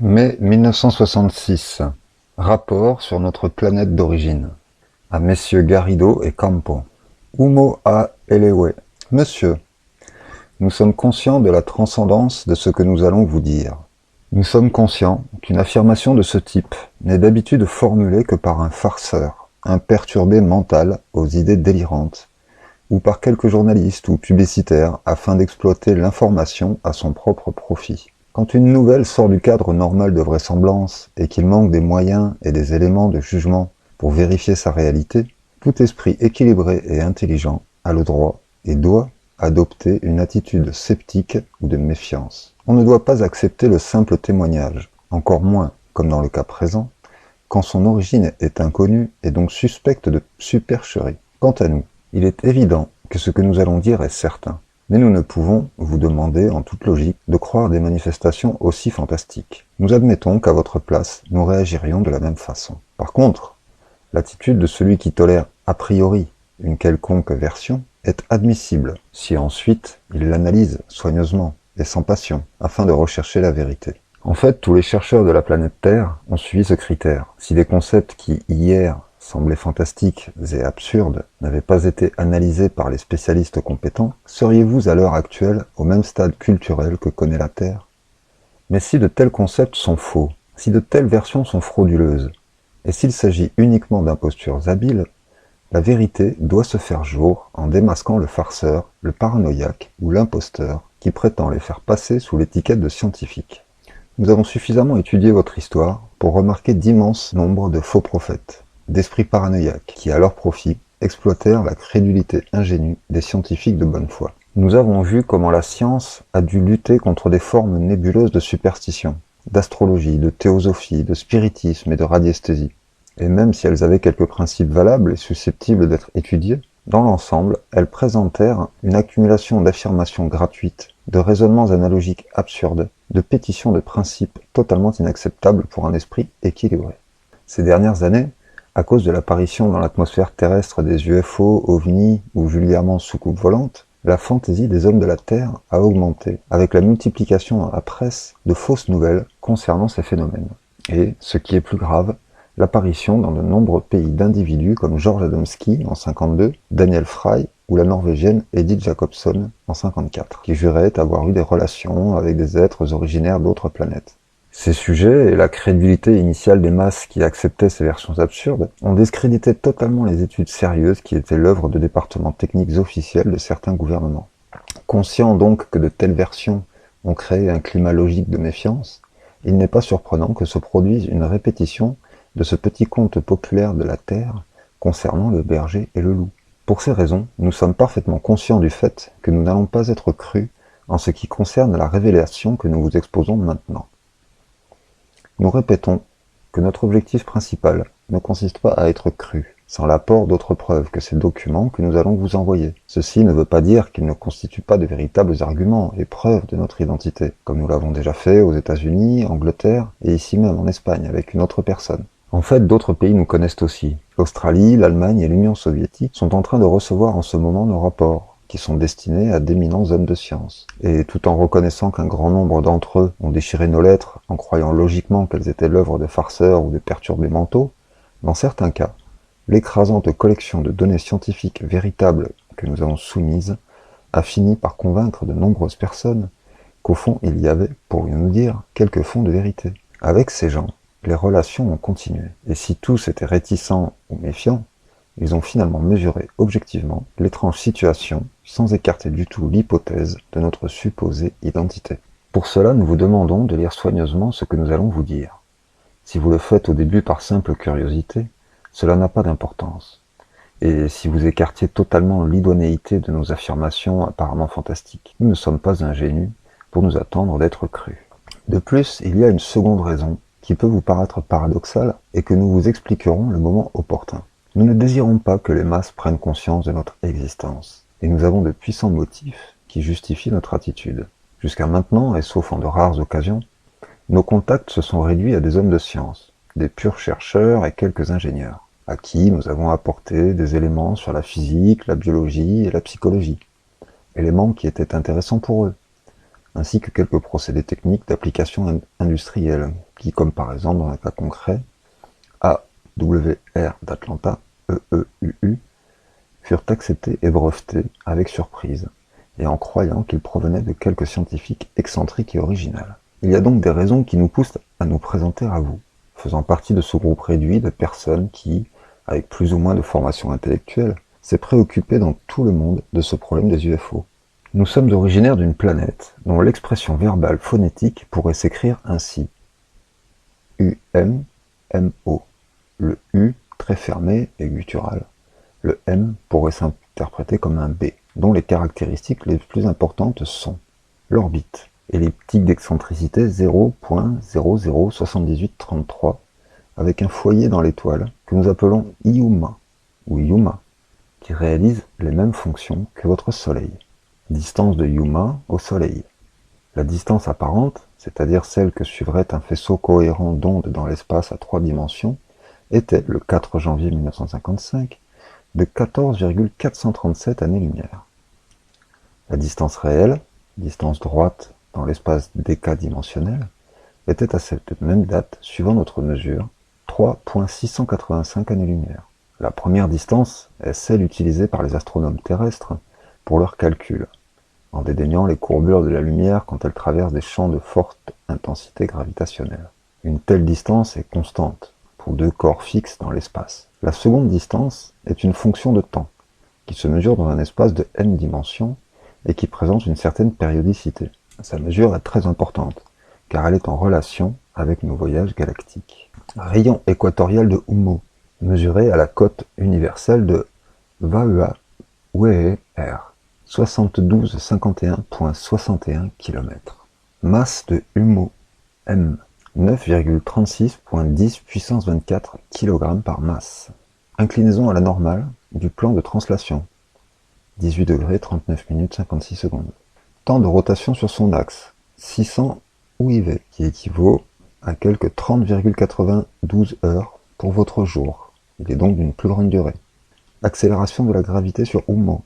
Mai 1966. Rapport sur notre planète d'origine. À messieurs Garrido et Campo. Humo a elewe. Monsieur, nous sommes conscients de la transcendance de ce que nous allons vous dire. Nous sommes conscients qu'une affirmation de ce type n'est d'habitude formulée que par un farceur, un perturbé mental aux idées délirantes, ou par quelques journalistes ou publicitaires afin d'exploiter l'information à son propre profit. Quand une nouvelle sort du cadre normal de vraisemblance et qu'il manque des moyens et des éléments de jugement pour vérifier sa réalité, tout esprit équilibré et intelligent a le droit et doit adopter une attitude sceptique ou de méfiance. On ne doit pas accepter le simple témoignage, encore moins, comme dans le cas présent, quand son origine est inconnue et donc suspecte de supercherie. Quant à nous, il est évident que ce que nous allons dire est certain, mais nous ne pouvons vous demander, en toute logique, de croire des manifestations aussi fantastiques. Nous admettons qu'à votre place, nous réagirions de la même façon. Par contre, l'attitude de celui qui tolère a priori une quelconque version est admissible, si ensuite il l'analyse soigneusement et sans passion, afin de rechercher la vérité. En fait, tous les chercheurs de la planète Terre ont suivi ce critère. Si des concepts qui, hier, semblaient fantastiques et absurdes, n'avaient pas été analysés par les spécialistes compétents, seriez-vous à l'heure actuelle au même stade culturel que connaît la Terre? Mais si de tels concepts sont faux, si de telles versions sont frauduleuses, et s'il s'agit uniquement d'impostures habiles, la vérité doit se faire jour en démasquant le farceur, le paranoïaque ou l'imposteur qui prétend les faire passer sous l'étiquette de scientifique. Nous avons suffisamment étudié votre histoire pour remarquer d'immenses nombres de faux prophètes, d'esprits paranoïaques qui, à leur profit, exploitèrent la crédulité ingénue des scientifiques de bonne foi. Nous avons vu comment la science a dû lutter contre des formes nébuleuses de superstition, d'astrologie, de théosophie, de spiritisme et de radiesthésie. Et même si elles avaient quelques principes valables et susceptibles d'être étudiés, dans l'ensemble, elles présentèrent une accumulation d'affirmations gratuites, de raisonnements analogiques absurdes, de pétitions de principes totalement inacceptables pour un esprit équilibré. Ces dernières années, à cause de l'apparition dans l'atmosphère terrestre des UFO, ovnis ou vulgairement soucoupes volantes, la fantaisie des hommes de la Terre a augmenté, avec la multiplication dans la presse de fausses nouvelles concernant ces phénomènes. Et, ce qui est plus grave, l'apparition dans de nombreux pays d'individus comme George Adamski en 1952, Daniel Fry ou la Norvégienne Edith Jacobson en 1954, qui juraient avoir eu des relations avec des êtres originaires d'autres planètes. Ces sujets et la crédulité initiale des masses qui acceptaient ces versions absurdes ont discrédité totalement les études sérieuses qui étaient l'œuvre de départements techniques officiels de certains gouvernements. Conscients donc que de telles versions ont créé un climat logique de méfiance, il n'est pas surprenant que se produise une répétition de ce petit conte populaire de la Terre concernant le berger et le loup. Pour ces raisons, nous sommes parfaitement conscients du fait que nous n'allons pas être crus en ce qui concerne la révélation que nous vous exposons maintenant. Nous répétons que notre objectif principal ne consiste pas à être crus, sans l'apport d'autres preuves que ces documents que nous allons vous envoyer. Ceci ne veut pas dire qu'ils ne constituent pas de véritables arguments et preuves de notre identité, comme nous l'avons déjà fait aux États-Unis, Angleterre et ici même en Espagne avec une autre personne. En fait, d'autres pays nous connaissent aussi. L'Australie, l'Allemagne et l'Union soviétique sont en train de recevoir en ce moment nos rapports, qui sont destinés à d'éminents hommes de science. Et tout en reconnaissant qu'un grand nombre d'entre eux ont déchiré nos lettres en croyant logiquement qu'elles étaient l'œuvre de farceurs ou de perturbés mentaux, dans certains cas, l'écrasante collection de données scientifiques véritables que nous avons soumises a fini par convaincre de nombreuses personnes qu'au fond il y avait, pourrions-nous dire, quelques fonds de vérité. Avec ces gens, les relations ont continué, et si tous étaient réticents ou méfiants, ils ont finalement mesuré objectivement l'étrange situation sans écarter du tout l'hypothèse de notre supposée identité. Pour cela, nous vous demandons de lire soigneusement ce que nous allons vous dire. Si vous le faites au début par simple curiosité, cela n'a pas d'importance. Et si vous écartiez totalement l'idonéité de nos affirmations apparemment fantastiques, nous ne sommes pas ingénus pour nous attendre d'être crus. De plus, il y a une seconde raison qui peut vous paraître paradoxale et que nous vous expliquerons le moment opportun. Nous ne désirons pas que les masses prennent conscience de notre existence, et nous avons de puissants motifs qui justifient notre attitude. Jusqu'à maintenant, et sauf en de rares occasions, nos contacts se sont réduits à des hommes de science, des purs chercheurs et quelques ingénieurs, à qui nous avons apporté des éléments sur la physique, la biologie et la psychologie, éléments qui étaient intéressants pour eux, ainsi que quelques procédés techniques d'application industrielle, qui, comme par exemple dans un cas concret, AWR d'Atlanta, EEUU, furent acceptés et brevetés avec surprise, et en croyant qu'ils provenaient de quelques scientifiques excentriques et originales. Il y a donc des raisons qui nous poussent à nous présenter à vous, faisant partie de ce groupe réduit de personnes qui, avec plus ou moins de formation intellectuelle, s'est préoccupé dans tout le monde de ce problème des UFO. Nous sommes originaires d'une planète dont l'expression verbale phonétique pourrait s'écrire ainsi. U-M-M-O. Le U, très fermé et guttural. Le M pourrait s'interpréter comme un B, dont les caractéristiques les plus importantes sont l'orbite, elliptique d'excentricité 0.007833, avec un foyer dans l'étoile que nous appelons Iuma, ou Yuma, qui réalise les mêmes fonctions que votre Soleil. Distance de Yuma au Soleil. La distance apparente, c'est-à-dire celle que suivrait un faisceau cohérent d'ondes dans l'espace à 3 dimensions, était, le 4 janvier 1955, de 14,437 années-lumière. La distance réelle, distance droite dans l'espace décadimensionnel, était à cette même date, suivant notre mesure, 3,685 années-lumière. La première distance est celle utilisée par les astronomes terrestres pour leurs calculs, en dédaignant les courbures de la lumière quand elle traverse des champs de forte intensité gravitationnelle. Une telle distance est constante pour deux corps fixes dans l'espace. La seconde distance est une fonction de temps, qui se mesure dans un espace de n dimensions et qui présente une certaine périodicité. Sa mesure est très importante, car elle est en relation avec nos voyages galactiques. Rayon équatorial de Humo, mesuré à la cote universelle de VAUA-WER, 7251,61 km. Masse de Humo, M, 9,36.10 puissance 24 kg par masse. Inclinaison à la normale du plan de translation, 18 degrés 39 minutes 56 secondes. Temps de rotation sur son axe, 600 UiV, qui équivaut à quelque 30,92 heures pour votre jour. Il est donc d'une plus grande durée. Accélération de la gravité sur Humo,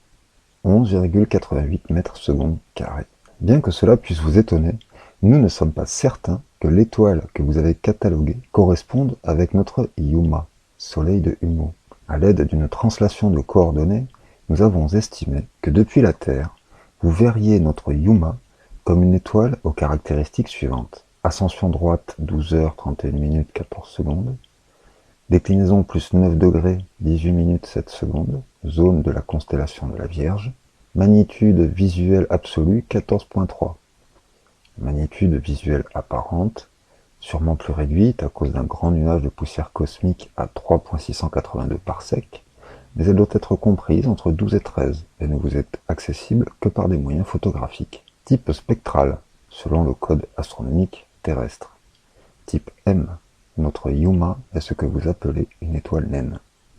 11,88 mètres secondes carrés. Bien que cela puisse vous étonner, nous ne sommes pas certains que l'étoile que vous avez cataloguée corresponde avec notre Yuma, Soleil de Humo. À l'aide d'une translation de coordonnées, nous avons estimé que depuis la Terre, vous verriez notre Yuma comme une étoile aux caractéristiques suivantes. Ascension droite 12 h 31 minutes 14 secondes, déclinaison plus 9 degrés 18 minutes 7 secondes, zone de la constellation de la Vierge, magnitude visuelle absolue 14.3, magnitude visuelle apparente, sûrement plus réduite à cause d'un grand nuage de poussière cosmique à 3.682 parsecs, mais elle doit être comprise entre 12 et 13 et ne vous est accessible que par des moyens photographiques. Type spectral, selon le code astronomique terrestre. Type M, notre Yuma est ce que vous appelez une étoile naine.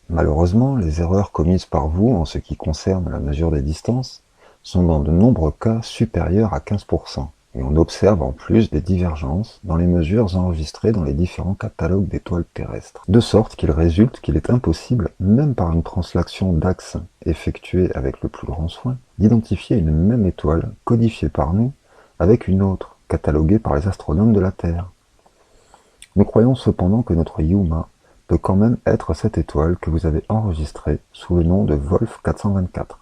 Malheureusement, les erreurs commises par vous en ce qui concerne la mesure des distances sont dans de nombreux cas supérieures à 15%, et on observe en plus des divergences dans les mesures enregistrées dans les différents catalogues d'étoiles terrestres, de sorte qu'il résulte qu'il est impossible, même par une translation d'axe effectuée avec le plus grand soin, d'identifier une même étoile codifiée par nous avec une autre, cataloguée par les astronomes de la Terre. Nous croyons cependant que notre Yuma peut quand même être cette étoile que vous avez enregistrée sous le nom de Wolf 424,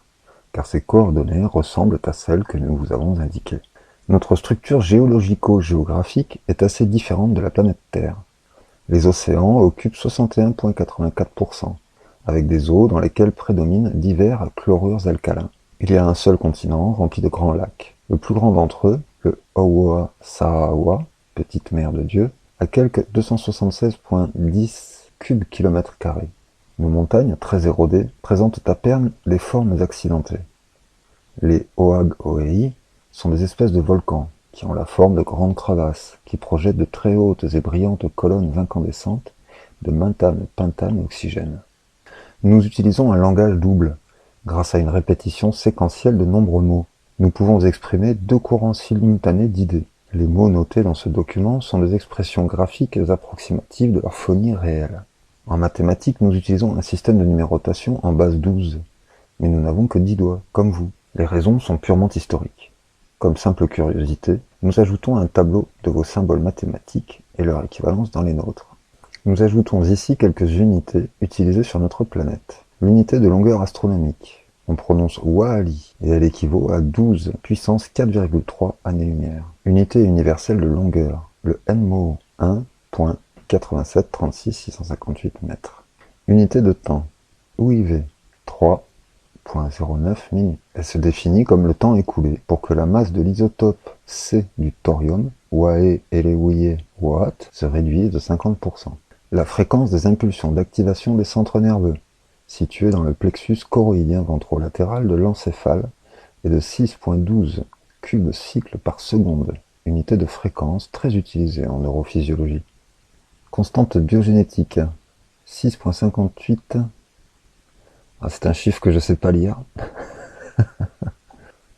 car ses coordonnées ressemblent à celles que nous vous avons indiquées. Notre structure géologico-géographique est assez différente de la planète Terre. Les océans occupent 61,84%, avec des eaux dans lesquelles prédominent divers chlorures alcalins. Il y a un seul continent rempli de grands lacs. Le plus grand d'entre eux, le Awa-Saawa, petite mer de Dieu, a quelque 276,10 cubes-kilomètres-carrés. Nos montagnes, très érodées, présentent à Perm les formes accidentées. Les Oag-Oei sont des espèces de volcans qui ont la forme de grandes crevasses qui projettent de très hautes et brillantes colonnes incandescentes de méthane, pentane et oxygène. Nous utilisons un langage double. Grâce à une répétition séquentielle de nombreux mots, nous pouvons exprimer deux courants simultanés d'idées. Les mots notés dans ce document sont des expressions graphiques approximatives de leur phonie réelle. En mathématiques, nous utilisons un système de numérotation en base 12, mais nous n'avons que 10 doigts, comme vous. Les raisons sont purement historiques. Comme simple curiosité, nous ajoutons un tableau de vos symboles mathématiques et leur équivalence dans les nôtres. Nous ajoutons ici quelques unités utilisées sur notre planète. L'unité de longueur astronomique. On prononce Waali et elle équivaut à 12 puissance 4,3 années-lumière. Unité universelle de longueur. Le NMO 1.8736 mètres. Unité de temps. UIV 3.09 minutes. Elle se définit comme le temps écoulé pour que la masse de l'isotope C du thorium, Wae Elewuye Watt, se réduise de 50%. La fréquence des impulsions d'activation des centres nerveux, situés dans le plexus choroïdien ventrolatéral de l'encéphale, est de 6,12 cubes cycles par seconde, unité de fréquence très utilisée en neurophysiologie. Constante biogénétique, 6,58. C'est un chiffre que je ne sais pas lire.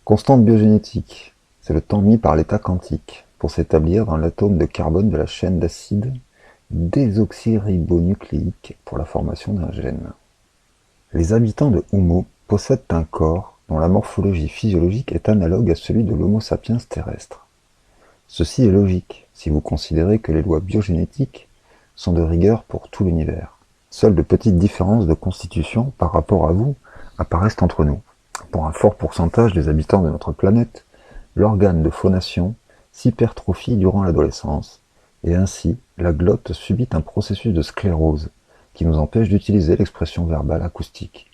Constante biogénétique, c'est le temps mis par l'état quantique pour s'établir dans l'atome de carbone de la chaîne d'acides désoxyribonucléique pour la formation d'un gène. Les habitants de Oumo possèdent un corps dont la morphologie physiologique est analogue à celui de l'Homo sapiens terrestre. Ceci est logique si vous considérez que les lois biogénétiques sont de rigueur pour tout l'univers. Seules de petites différences de constitution par rapport à vous apparaissent entre nous. Pour un fort pourcentage des habitants de notre planète, l'organe de phonation s'hypertrophie durant l'adolescence, et ainsi la glotte subit un processus de sclérose qui nous empêche d'utiliser l'expression verbale acoustique.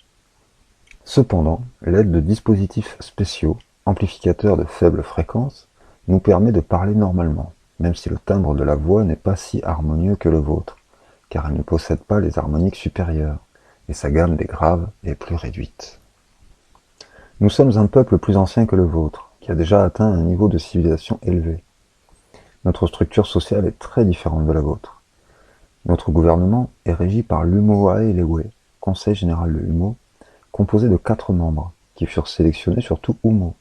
Cependant, l'aide de dispositifs spéciaux, amplificateurs de faible fréquence, nous permet de parler normalement, même si le timbre de la voix n'est pas si harmonieux que le vôtre, car elle ne possède pas les harmoniques supérieures, et sa gamme des graves est plus réduite. Nous sommes un peuple plus ancien que le vôtre, qui a déjà atteint un niveau de civilisation élevé. Notre structure sociale est très différente de la vôtre. Notre gouvernement est régi par l'Umoaelewe, Conseil général de Umo, composé de 4 membres, qui furent sélectionnés sur tout Umo,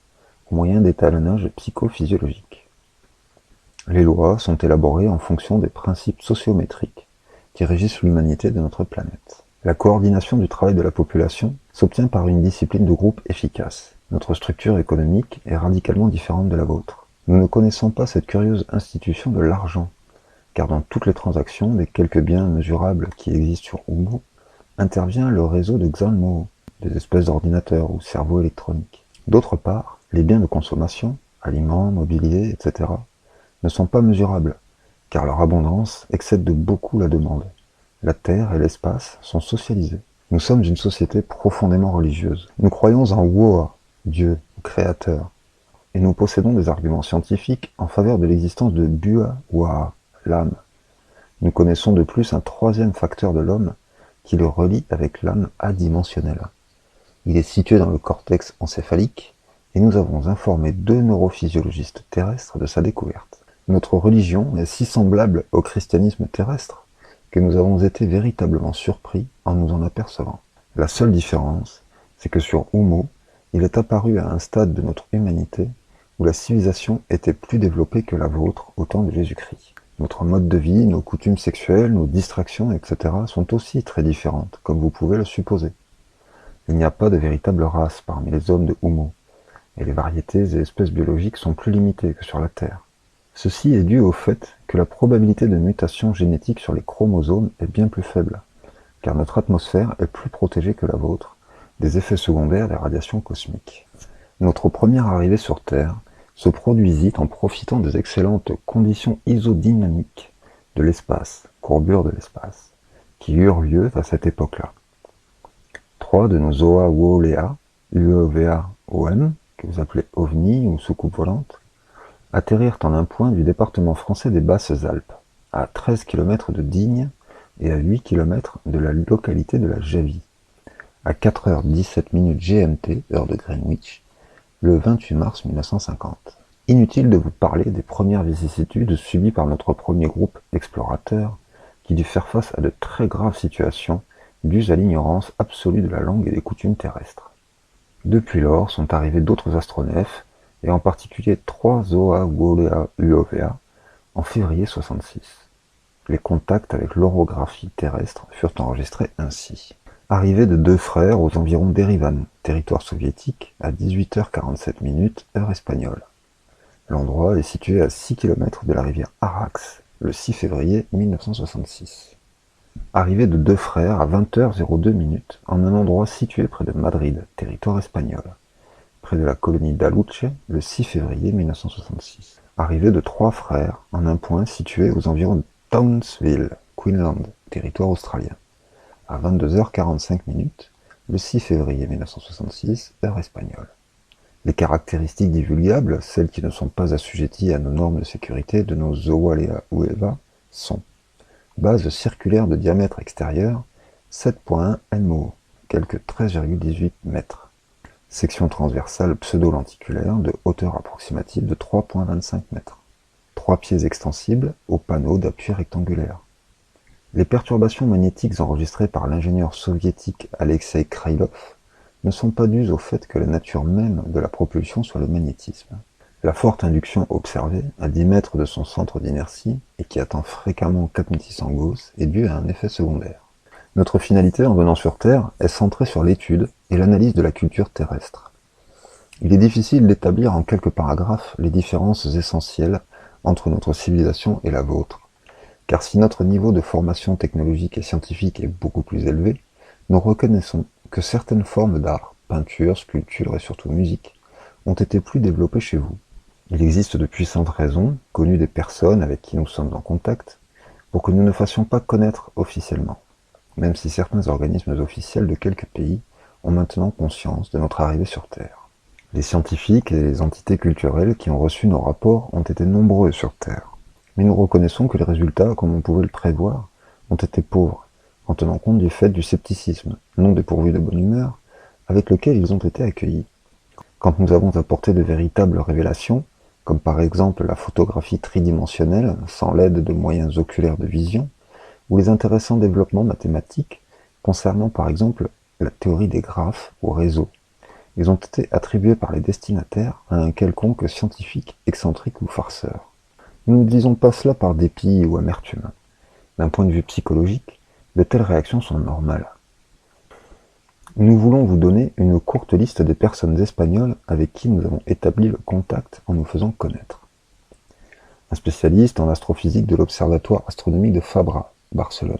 au moyen d'étalonnage psychophysiologique. Les lois sont élaborées en fonction des principes sociométriques qui régissent l'humanité de notre planète. La coordination du travail de la population s'obtient par une discipline de groupe efficace. Notre structure économique est radicalement différente de la vôtre. Nous ne connaissons pas cette curieuse institution de l'argent, car dans toutes les transactions des quelques biens mesurables qui existent sur Umo, intervient le réseau de Xanmo, des espèces d'ordinateurs ou cerveaux électroniques. D'autre part, les biens de consommation, aliments, mobilier, etc., ne sont pas mesurables, car leur abondance excède de beaucoup la demande. La terre et l'espace sont socialisés. Nous sommes une société profondément religieuse. Nous croyons en Woa, Dieu, Créateur, et nous possédons des arguments scientifiques en faveur de l'existence de Bua Waa, l'âme. Nous connaissons de plus un 3e facteur de l'homme qui le relie avec l'âme adimensionnelle. Il est situé dans le cortex encéphalique, et nous avons informé 2 neurophysiologistes terrestres de sa découverte. Notre religion est si semblable au christianisme terrestre que nous avons été véritablement surpris en nous en apercevant. La seule différence, c'est que sur Umo, il est apparu à un stade de notre humanité où la civilisation était plus développée que la vôtre au temps de Jésus-Christ. Notre mode de vie, nos coutumes sexuelles, nos distractions, etc. sont aussi très différentes, comme vous pouvez le supposer. Il n'y a pas de véritable race parmi les hommes de Umo, et les variétés et espèces biologiques sont plus limitées que sur la Terre. Ceci est dû au fait que la probabilité de mutation génétique sur les chromosomes est bien plus faible, car notre atmosphère est plus protégée que la vôtre des effets secondaires des radiations cosmiques. Notre première arrivée sur Terre se produisit en profitant des excellentes conditions isodynamiques de l'espace, courbure de l'espace, qui eurent lieu à cette époque-là. 3 de nos Oa-Wolea, UOVA-OM, que vous appelez OVNI ou soucoupe volante, atterrirent en un point du département français des Basses-Alpes, à 13 km de Digne et à 8 km de la localité de la Javie, à 4h17 GMT, heure de Greenwich, le 28 mars 1950. Inutile de vous parler des premières vicissitudes subies par notre premier groupe explorateur, qui dut faire face à de très graves situations dues à l'ignorance absolue de la langue et des coutumes terrestres. Depuis lors sont arrivés d'autres astronefs, et en particulier 3 Oa-Wolea UOVA, en février 66. Les contacts avec l'orographie terrestre furent enregistrés ainsi. Arrivée de 2 frères aux environs d'Erivan, territoire soviétique, à 18h47 heure espagnole. L'endroit est situé à 6 km de la rivière Arax, le 6 février 1966. Arrivée de deux frères à 20h02 en un endroit situé près de Madrid, territoire espagnol, près de la colonie d'Aluche, le 6 février 1966. Arrivée de trois frères en un point situé aux environs de Townsville, Queensland, territoire australien, à 22h45 le 6 février 1966, heure espagnole. Les caractéristiques divulgables, celles qui ne sont pas assujetties à nos normes de sécurité de nos Zoalea Ueva, sont base circulaire de diamètre extérieur, 7.1 MO, quelque 13,18 mètres. Section transversale pseudo-lenticulaire de hauteur approximative de 3.25 mètres. 3 pieds extensibles au panneau d'appui rectangulaire. Les perturbations magnétiques enregistrées par l'ingénieur soviétique Alexei Krylov ne sont pas dues au fait que la nature même de la propulsion soit le magnétisme. La forte induction observée, à 10 mètres de son centre d'inertie, et qui atteint fréquemment 4600 Gauss, est due à un effet secondaire. Notre finalité en venant sur Terre est centrée sur l'étude et l'analyse de la culture terrestre. Il est difficile d'établir en quelques paragraphes les différences essentielles entre notre civilisation et la vôtre, car si notre niveau de formation technologique et scientifique est beaucoup plus élevé, nous reconnaissons que certaines formes d'art, peinture, sculpture et surtout musique, ont été plus développées chez vous. Il existe de puissantes raisons, connues des personnes avec qui nous sommes en contact, pour que nous ne fassions pas connaître officiellement, même si certains organismes officiels de quelques pays ont maintenant conscience de notre arrivée sur Terre. Les scientifiques et les entités culturelles qui ont reçu nos rapports ont été nombreux sur Terre, mais nous reconnaissons que les résultats, comme on pouvait le prévoir, ont été pauvres, en tenant compte du fait du scepticisme, non dépourvu de bonne humeur, avec lequel ils ont été accueillis. Quand nous avons apporté de véritables révélations, comme par exemple la photographie tridimensionnelle sans l'aide de moyens oculaires de vision, ou les intéressants développements mathématiques concernant par exemple la théorie des graphes ou réseaux, ils ont été attribués par les destinataires à un quelconque scientifique excentrique ou farceur. Nous ne disons pas cela par dépit ou amertume. D'un point de vue psychologique, de telles réactions sont normales. Nous voulons vous donner une courte liste des personnes espagnoles avec qui nous avons établi le contact en nous faisant connaître. Un spécialiste en astrophysique de l'Observatoire astronomique de Fabra, Barcelone.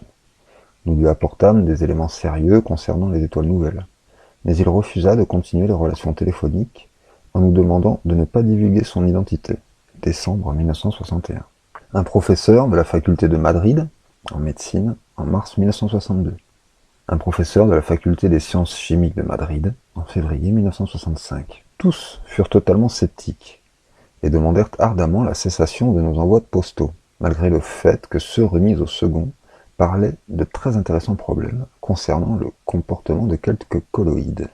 Nous lui apportâmes des éléments sérieux concernant les étoiles nouvelles, mais il refusa de continuer les relations téléphoniques en nous demandant de ne pas divulguer son identité. Décembre 1961. Un professeur de la faculté de Madrid, en médecine, en mars 1962. Un professeur de la faculté des sciences chimiques de Madrid, en février 1965. Tous furent totalement sceptiques et demandèrent ardemment la cessation de nos envois postaux, malgré le fait que ceux remis au second parlaient de très intéressants problèmes concernant le comportement de quelques colloïdes.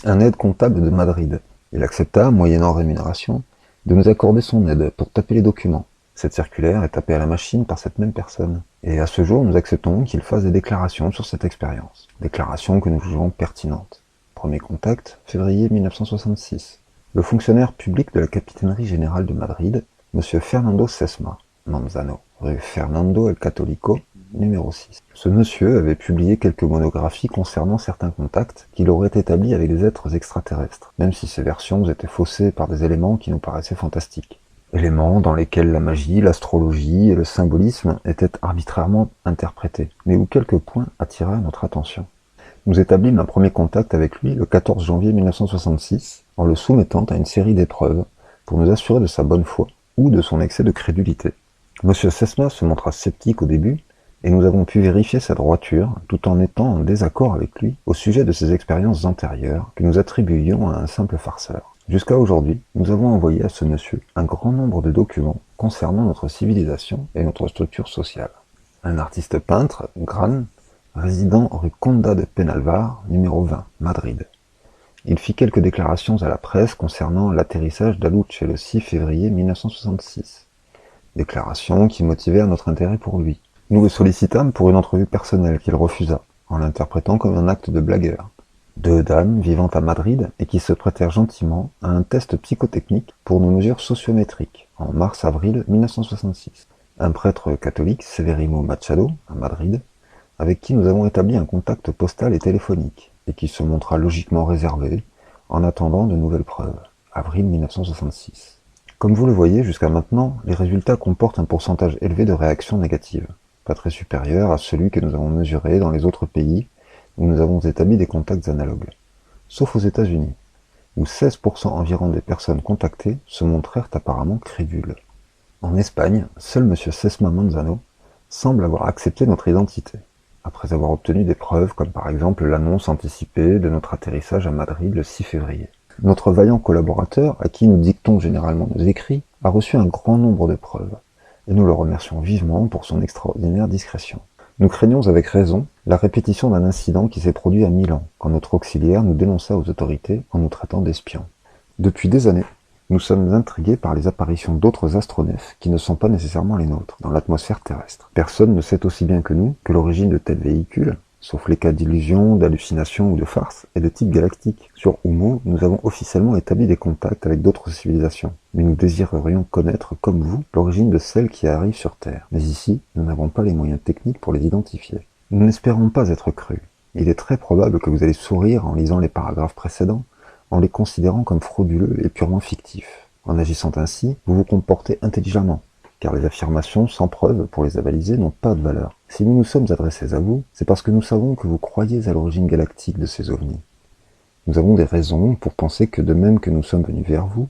Un aide comptable de Madrid. Il accepta, moyennant rémunération, de nous accorder son aide pour taper les documents. Cette circulaire est tapée à la machine par cette même personne. Et à ce jour, nous acceptons qu'il fasse des déclarations sur cette expérience. Déclarations que nous jugeons pertinentes. Premier contact, février 1966. Le fonctionnaire public de la capitainerie générale de Madrid, M. Fernando Sesma, Manzano, rue Fernando el Católico, numéro 6. Ce monsieur avait publié quelques monographies concernant certains contacts qu'il aurait établis avec des êtres extraterrestres, même si ces versions étaient faussées par des éléments qui nous paraissaient fantastiques. Éléments dans lesquels la magie, l'astrologie et le symbolisme étaient arbitrairement interprétés, mais où quelques points attirèrent notre attention. Nous établîmes un premier contact avec lui le 14 janvier 1966, en le soumettant à une série d'épreuves pour nous assurer de sa bonne foi ou de son excès de crédulité. Monsieur Sesma se montra sceptique au début, et nous avons pu vérifier sa droiture tout en étant en désaccord avec lui au sujet de ses expériences antérieures que nous attribuions à un simple farceur. Jusqu'à aujourd'hui, nous avons envoyé à ce monsieur un grand nombre de documents concernant notre civilisation et notre structure sociale. Un artiste peintre, Gran, résident rue Conda de Penalvar, numéro 20, Madrid. Il fit quelques déclarations à la presse concernant l'atterrissage d'Aluche le 6 février 1966. Déclarations qui motivèrent notre intérêt pour lui. Nous le sollicitâmes pour une entrevue personnelle qu'il refusa, en l'interprétant comme un acte de blagueur. Deux dames vivant à Madrid et qui se prêtèrent gentiment à un test psychotechnique pour nos mesures sociométriques, en mars-avril 1966. Un prêtre catholique, Severino Machado, à Madrid, avec qui nous avons établi un contact postal et téléphonique, et qui se montra logiquement réservé, en attendant de nouvelles preuves, avril 1966. Comme vous le voyez, jusqu'à maintenant, les résultats comportent un pourcentage élevé de réactions négatives, pas très supérieur à celui que nous avons mesuré dans les autres pays où nous avons établi des contacts analogues, sauf aux États-Unis, où 16% environ des personnes contactées se montrèrent apparemment crédules. En Espagne, seul M. Sesma Manzano semble avoir accepté notre identité, après avoir obtenu des preuves comme par exemple l'annonce anticipée de notre atterrissage à Madrid le 6 février. Notre vaillant collaborateur, à qui nous dictons généralement nos écrits, a reçu un grand nombre de preuves, et nous le remercions vivement pour son extraordinaire discrétion. Nous craignons avec raison la répétition d'un incident qui s'est produit à Milan, quand notre auxiliaire nous dénonça aux autorités en nous traitant d'espions. Depuis des années, nous sommes intrigués par les apparitions d'autres astronefs qui ne sont pas nécessairement les nôtres dans l'atmosphère terrestre. Personne ne sait aussi bien que nous que l'origine de tels véhicules, sauf les cas d'illusions, d'hallucinations ou de farces, est de type galactique. Sur Oumo, nous avons officiellement établi des contacts avec d'autres civilisations, mais nous désirerions connaître, comme vous, l'origine de celles qui arrivent sur Terre. Mais ici, nous n'avons pas les moyens techniques pour les identifier. Nous n'espérons pas être crus. Il est très probable que vous allez sourire en lisant les paragraphes précédents, en les considérant comme frauduleux et purement fictifs. En agissant ainsi, vous vous comportez intelligemment, car les affirmations sans preuve pour les avaliser n'ont pas de valeur. Si nous nous sommes adressés à vous, c'est parce que nous savons que vous croyez à l'origine galactique de ces ovnis. Nous avons des raisons pour penser que de même que nous sommes venus vers vous,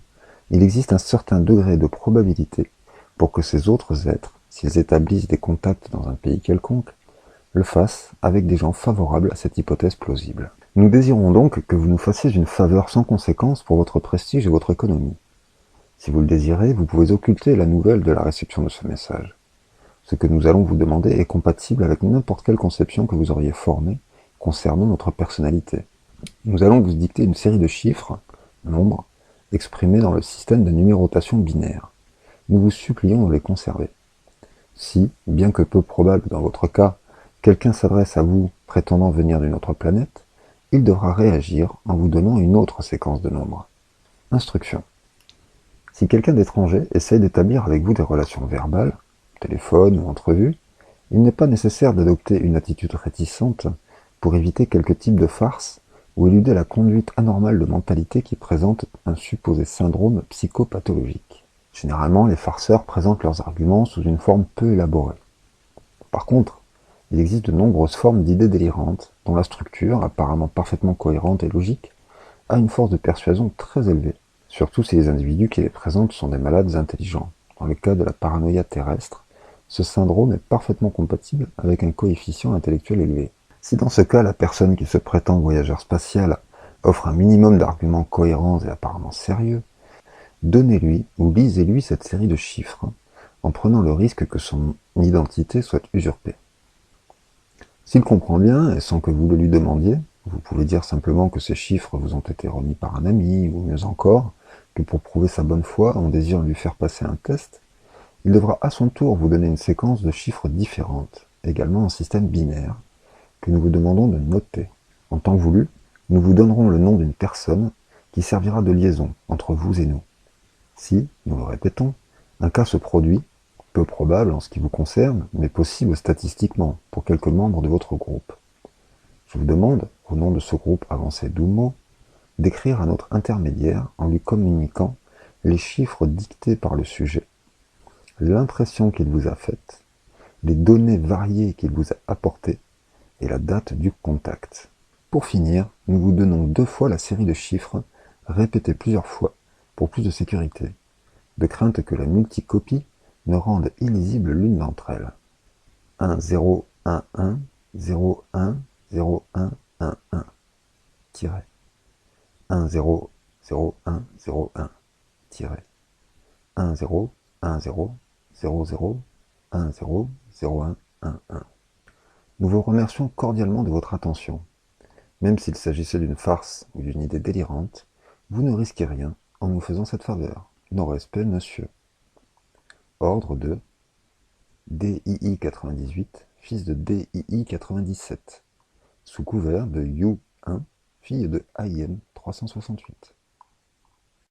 il existe un certain degré de probabilité pour que ces autres êtres, s'ils établissent des contacts dans un pays quelconque, le fassent avec des gens favorables à cette hypothèse plausible. Nous désirons donc que vous nous fassiez une faveur sans conséquence pour votre prestige et votre économie. Si vous le désirez, vous pouvez occulter la nouvelle de la réception de ce message. Ce que nous allons vous demander est compatible avec n'importe quelle conception que vous auriez formée concernant notre personnalité. Nous allons vous dicter une série de chiffres, nombres, exprimés dans le système de numérotation binaire. Nous vous supplions de les conserver. Si, bien que peu probable dans votre cas, quelqu'un s'adresse à vous prétendant venir d'une autre planète, il devra réagir en vous donnant une autre séquence de nombres. Instruction. Si quelqu'un d'étranger essaye d'établir avec vous des relations verbales, téléphone ou entrevue, il n'est pas nécessaire d'adopter une attitude réticente pour éviter quelque type de farce ou éluder la conduite anormale de mentalité qui présente un supposé syndrome psychopathologique. Généralement, les farceurs présentent leurs arguments sous une forme peu élaborée. Par contre, il existe de nombreuses formes d'idées délirantes, dont la structure, apparemment parfaitement cohérente et logique, a une force de persuasion très élevée, surtout si les individus qui les présentent sont des malades intelligents. Dans le cas de la paranoïa terrestre, ce syndrome est parfaitement compatible avec un coefficient intellectuel élevé. Si dans ce cas la personne qui se prétend voyageur spatial offre un minimum d'arguments cohérents et apparemment sérieux, donnez-lui ou lisez-lui cette série de chiffres, en prenant le risque que son identité soit usurpée. S'il comprend bien, et sans que vous le lui demandiez, vous pouvez dire simplement que ces chiffres vous ont été remis par un ami, ou mieux encore, que pour prouver sa bonne foi, on désire lui faire passer un test, il devra à son tour vous donner une séquence de chiffres différentes, également en système binaire, que nous vous demandons de noter. En temps voulu, nous vous donnerons le nom d'une personne qui servira de liaison entre vous et nous. Si, nous le répétons, un cas se produit, peu probable en ce qui vous concerne, mais possible statistiquement pour quelques membres de votre groupe. Je vous demande, au nom de ce groupe avancé d'Oumo, d'écrire à notre intermédiaire en lui communiquant les chiffres dictés par le sujet, l'impression qu'il vous a faite, les données variées qu'il vous a apportées et la date du contact. Pour finir, nous vous donnons 2 fois la série de chiffres, répétés plusieurs fois, pour plus de sécurité, de crainte que la multicopie ne rende illisible l'une d'entre elles. 1 0 1 1 0 1 0 1 1 1 tiret 1 0 0 1 0 1 tiret 1 0 1 0 0 0 1 0 0 1 1 1. Nous vous remercions cordialement de votre attention. Même s'il s'agissait d'une farce ou d'une idée délirante, vous ne risquez rien en nous faisant cette faveur. Nos respects, monsieur. Ordre de DII 98, fils de DII 97, sous couvert de U1, fille de AIM 368.